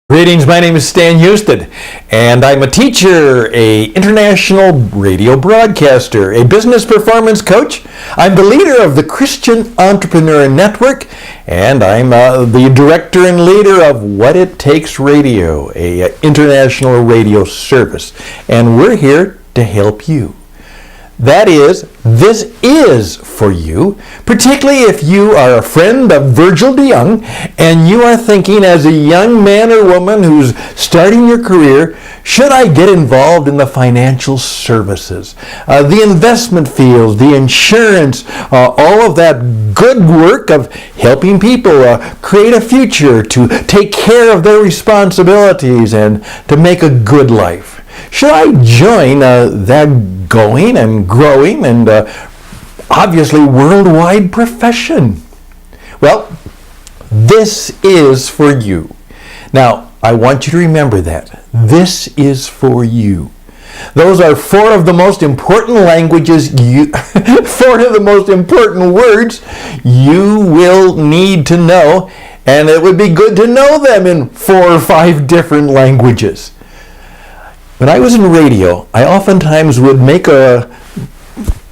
Greetings, my name is Stan Hustad, and I'm a teacher, an international radio broadcaster, a business performance coach. I'm the leader of the Christian Entrepreneur Network, and I'm the director and leader of What It Takes Radio, an international radio service. And we're here to help you. That is, this is for you, particularly if you are a friend of Virg DeJongh and you are thinking as a young man or woman who's starting your career, should I get involved in the financial services, the investment field, the insurance, all of that good work of helping people create a future, to take care of their responsibilities and to make a good life? Should I join that going and growing and obviously worldwide profession? Well, this is for you. Now, I want you to remember that. This is for you. Those are four of the most important languages, four of the most important words you will need to know, and it would be good to know them in 4 or 5 different languages. When I was in radio, I oftentimes would make a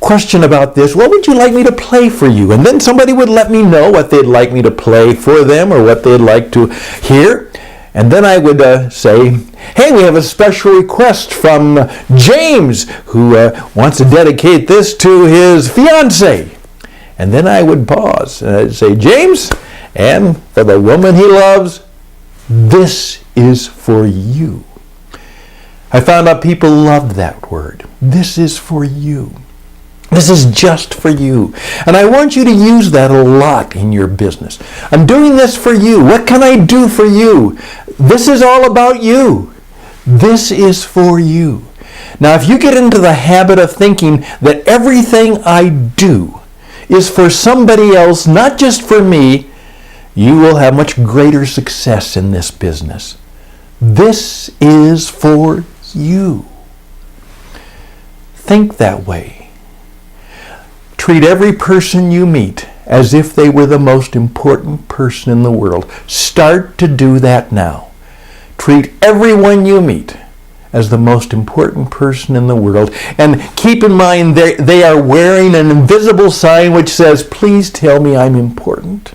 question about this. What would you like me to play for you? And then somebody would let me know what they'd like me to play for them or what they'd like to hear. And then I would say, hey, we have a special request from James, who wants to dedicate this to his fiancée. And then I would pause and I'd say, James, and for the woman he loves, this is for you. I found out people loved that word. This is for you. This is just for you. And I want you to use that a lot in your business. I'm doing this for you. What can I do for you? This is all about you. This is for you. Now, if you get into the habit of thinking that everything I do is for somebody else, not just for me, you will have much greater success in this business. This is for you. Think that way. Treat every person you meet as if they were the most important person in the world. Start to do that now. Treat everyone you meet as the most important person in the world. And keep in mind they are wearing an invisible sign which says, please tell me I'm important.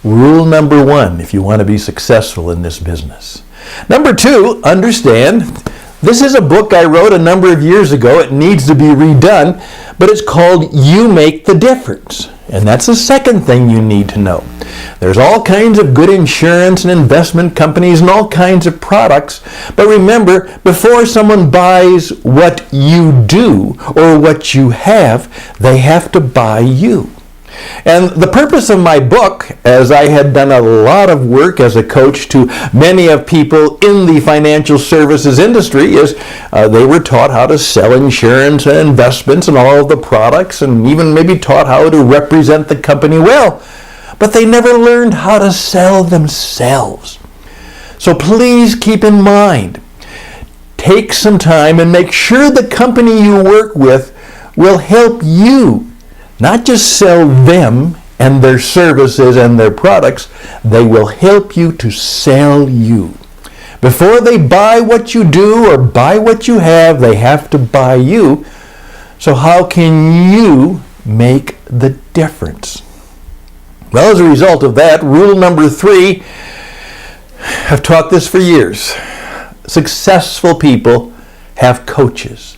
Rule number 1, if you want to be successful in this business. Number 2, understand, this is a book I wrote a number of years ago. It needs to be redone, but it's called You Make the Difference. And that's the second thing you need to know. There's all kinds of good insurance and investment companies and all kinds of products. But remember, before someone buys what you do or what you have, they have to buy you. And the purpose of my book, as I had done a lot of work as a coach to many of people in the financial services industry, is they were taught how to sell insurance and investments and all of the products, and even maybe taught how to represent the company well. But they never learned how to sell themselves. So please keep in mind, take some time and make sure the company you work with will help you not just sell them and their services and their products, they will help you to sell you. Before they buy what you do or buy what you have, they have to buy you. So how can you make the difference? Well, as a result of that, rule number 3, I've taught this for years. Successful people have coaches.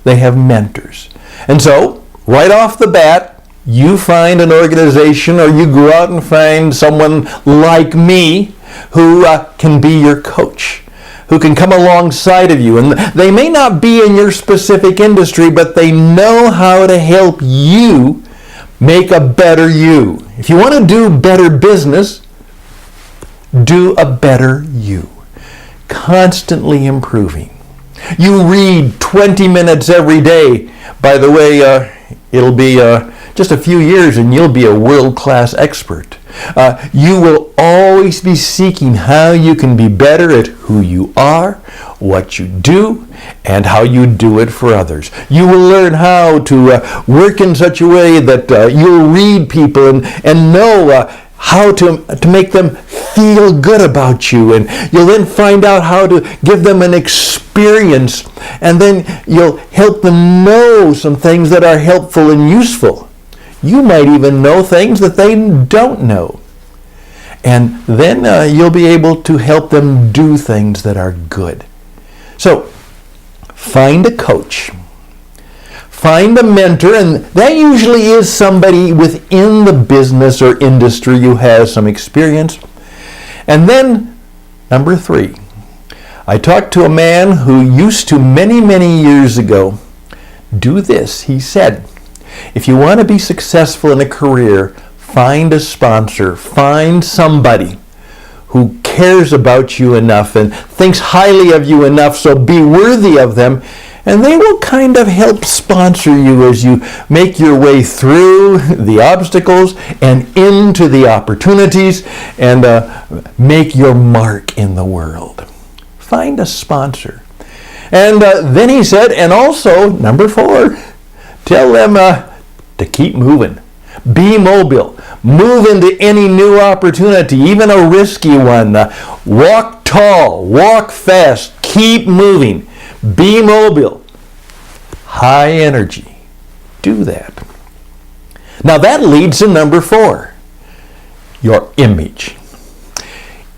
They have mentors. And so, right off the bat, you find an organization or you go out and find someone like me who can be your coach, who can come alongside of you. And they may not be in your specific industry, but they know how to help you make a better you. If you want to do better business, do a better you. Constantly improving. You read 20 minutes every day. By the way, it'll be just a few years and you'll be a world-class expert. You will always be seeking how you can be better at who you are, what you do, and how you do it for others. You will learn how to work in such a way that you'll read people and know how to make them feel good about you, and you'll then find out how to give them an experience, and then you'll help them know some things that are helpful and useful. You might even know things that they don't know. And then you'll be able to help them do things that are good. So, find a coach. Find a mentor, and that usually is somebody within the business or industry who has some experience. And then, number 3, I talked to a man who used to many, many years ago do this. He said, if you want to be successful in a career, find a sponsor, find somebody who cares about you enough and thinks highly of you enough, so be worthy of them, and they will kind of help sponsor you as you make your way through the obstacles and into the opportunities and make your mark in the world. Find a sponsor. And then he said, and also, number 4, tell them to keep moving. Be mobile. Move into any new opportunity, even a risky one. Walk tall. Walk fast. Keep moving. Be mobile. High energy. Do that. Now that leads to number 4. Your image.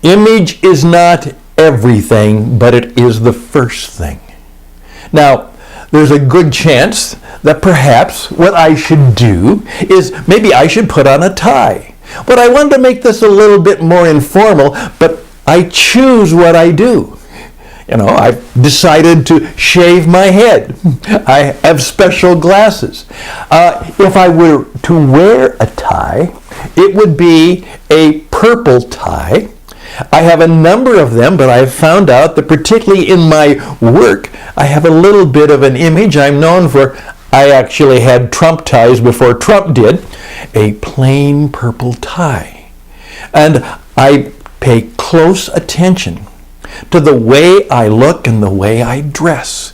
Image is not everything, but it is the first thing. Now, there's a good chance that perhaps what I should do is maybe I should put on a tie. But I wanted to make this a little bit more informal, but I choose what I do. I've decided to shave my head. I have special glasses. If I were to wear a tie, it would be a purple tie. I have a number of them, but I've found out that particularly in my work, I have a little bit of an image. I'm known for, I actually had Trump ties before Trump did, a plain purple tie. And I pay close attention to the way I look and the way I dress.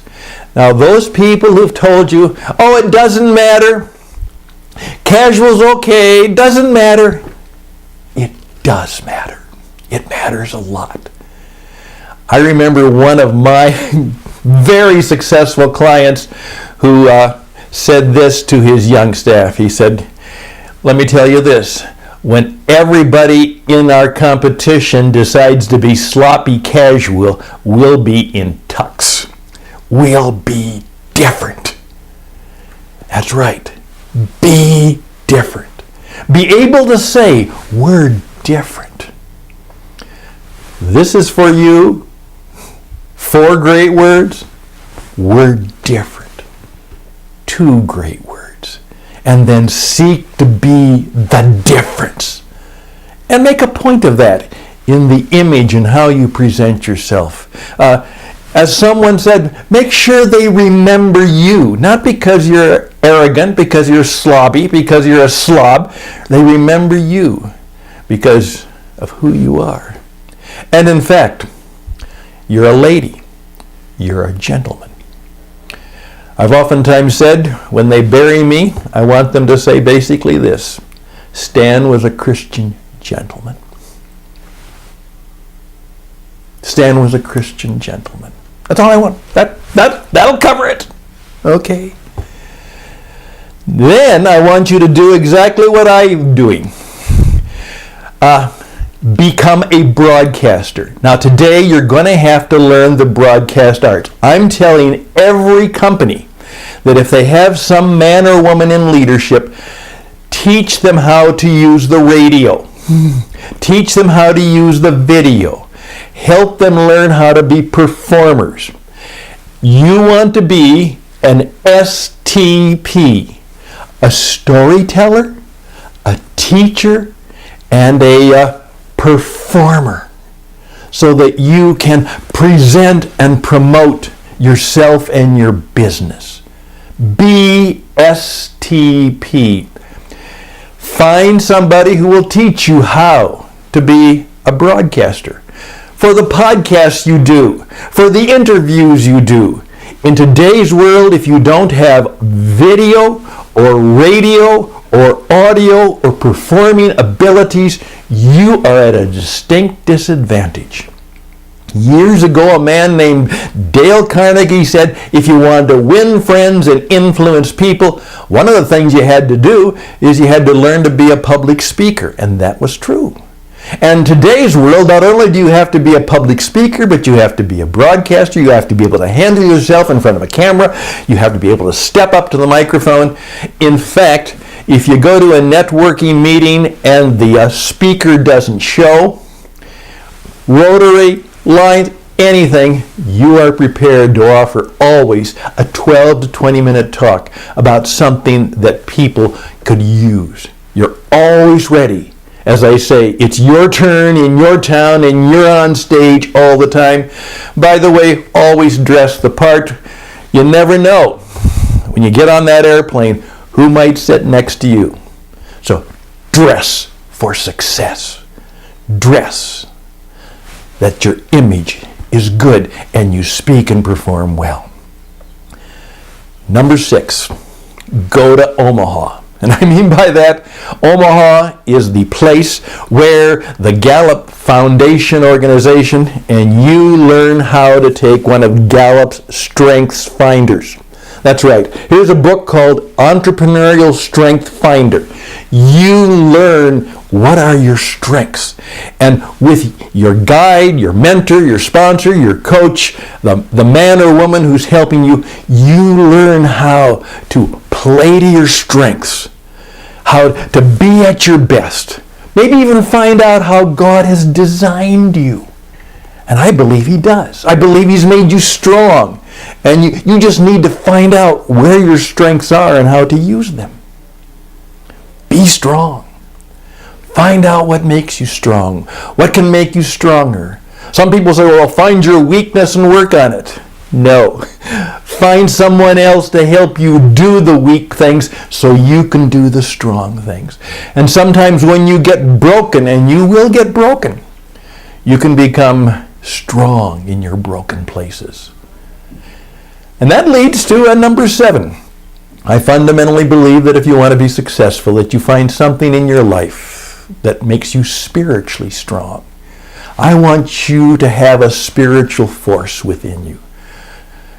Now, those people who've told you, oh, it doesn't matter, casual's okay, doesn't matter, it does matter. It matters a lot. I remember one of my very successful clients who said this to his young staff. He said, let me tell you this, when everybody in our competition decides to be sloppy casual, we'll be in tux. We'll be different. That's right. Be different. Be able to say, we're different. This is for you. 4 great words. We're different. 2 great words. And then seek to be the difference. And make a point of that in the image and how you present yourself. As someone said, make sure they remember you. Not because you're arrogant, because you're slobby, because you're a slob. They remember you because of who you are. And in fact, you're a lady. You're a gentleman. I've oftentimes said, when they bury me, I want them to say basically this: Stan was a Christian gentleman. Stan was a Christian gentleman. That's all I want. That'll cover it. Okay. Then I want you to do exactly what I'm doing. Become a broadcaster. Now today you're going to have to learn the broadcast arts. I'm telling every company that if they have some man or woman in leadership, teach them how to use the radio. Teach them how to use the video. Help them learn how to be performers. You want to be an STP, a storyteller, a teacher, and a performer, so that you can present and promote yourself and your business. Be STP. Find somebody who will teach you how to be a broadcaster. For the podcasts you do, for the interviews you do. In today's world, if you don't have video or radio or audio or performing abilities, you are at a distinct disadvantage. Years ago, a man named Dale Carnegie said, if you wanted to win friends and influence people, one of the things you had to do is you had to learn to be a public speaker. And that was true. And in today's world, not only do you have to be a public speaker, but you have to be a broadcaster. You have to be able to handle yourself in front of a camera. You have to be able to step up to the microphone. In fact, if you go to a networking meeting and the speaker doesn't show, rotary, line, anything, you are prepared to offer always a 12 to 20 minute talk about something that people could use. You're always ready. As I say, it's your turn in your town and you're on stage all the time. By the way, always dress the part. You never know when you get on that airplane who might sit next to you. So dress for success. Dress that your image is good and you speak and perform well. Number 6, go to Omaha. And I mean by that, Omaha is the place where the Gallup Foundation organization, and you learn how to take one of Gallup's Strengths Finders. That's right. Here's a book called Entrepreneurial Strength Finder. You learn what are your strengths. And with your guide, your mentor, your sponsor, your coach, the man or woman who's helping you, you learn how to play to your strengths, how to be at your best. Maybe even find out how God has designed you. And I believe He does. I believe He's made you strong. And you just need to find out where your strengths are and how to use them. Be strong. Find out what makes you strong. What can make you stronger? Some people say, well, find your weakness and work on it. No. Find someone else to help you do the weak things so you can do the strong things. And sometimes when you get broken, and you will get broken, you can become strong in your broken places. And that leads to number 7. I fundamentally believe that if you want to be successful, that you find something in your life that makes you spiritually strong. I want you to have a spiritual force within you.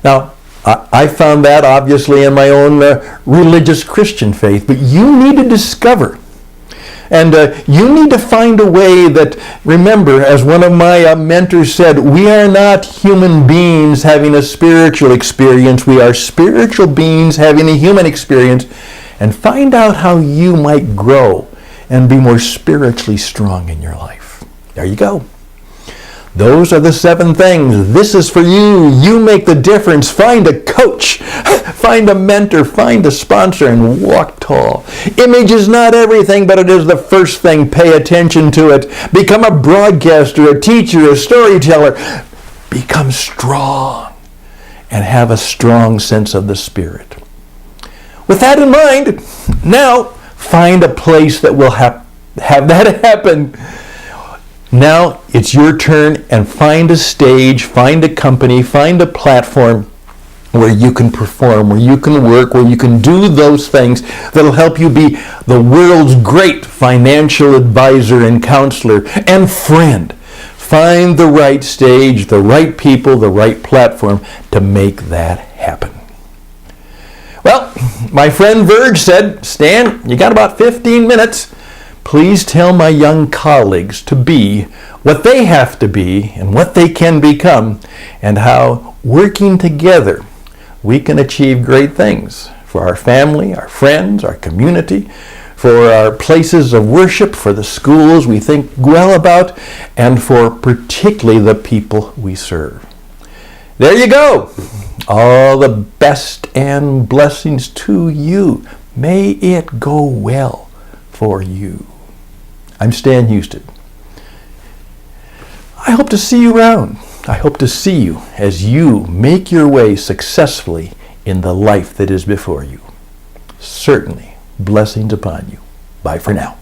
Now, I found that obviously in my own religious Christian faith, but you need to discover. And you need to find a way that, remember, as one of my mentors said, we are not human beings having a spiritual experience. We are spiritual beings having a human experience. And find out how you might grow and be more spiritually strong in your life. There you go. Those are the 7 things. This is for you. You make the difference. Find a coach. Find a mentor. Find a sponsor and walk tall. Image is not everything, but it is the first thing. Pay attention to it. Become a broadcaster, a teacher, a storyteller. Become strong and have a strong sense of the Spirit. With that in mind, now find a place that will have that happen. Now it's your turn, and find a stage, find a company, find a platform where you can perform, where you can work, where you can do those things that'll help you be the world's great financial advisor and counselor and friend. Find the right stage, the right people, the right platform to make that happen. Well, my friend Virg said, Stan, you got about 15 minutes. Please tell my young colleagues to be what they have to be and what they can become, and how working together we can achieve great things for our family, our friends, our community, for our places of worship, for the schools we think well about, and for particularly the people we serve. There you go. All the best and blessings to you. May it go well for you. I'm Stan Hustad. I hope to see you around. I hope to see you as you make your way successfully in the life that is before you. Certainly, blessings upon you. Bye for now.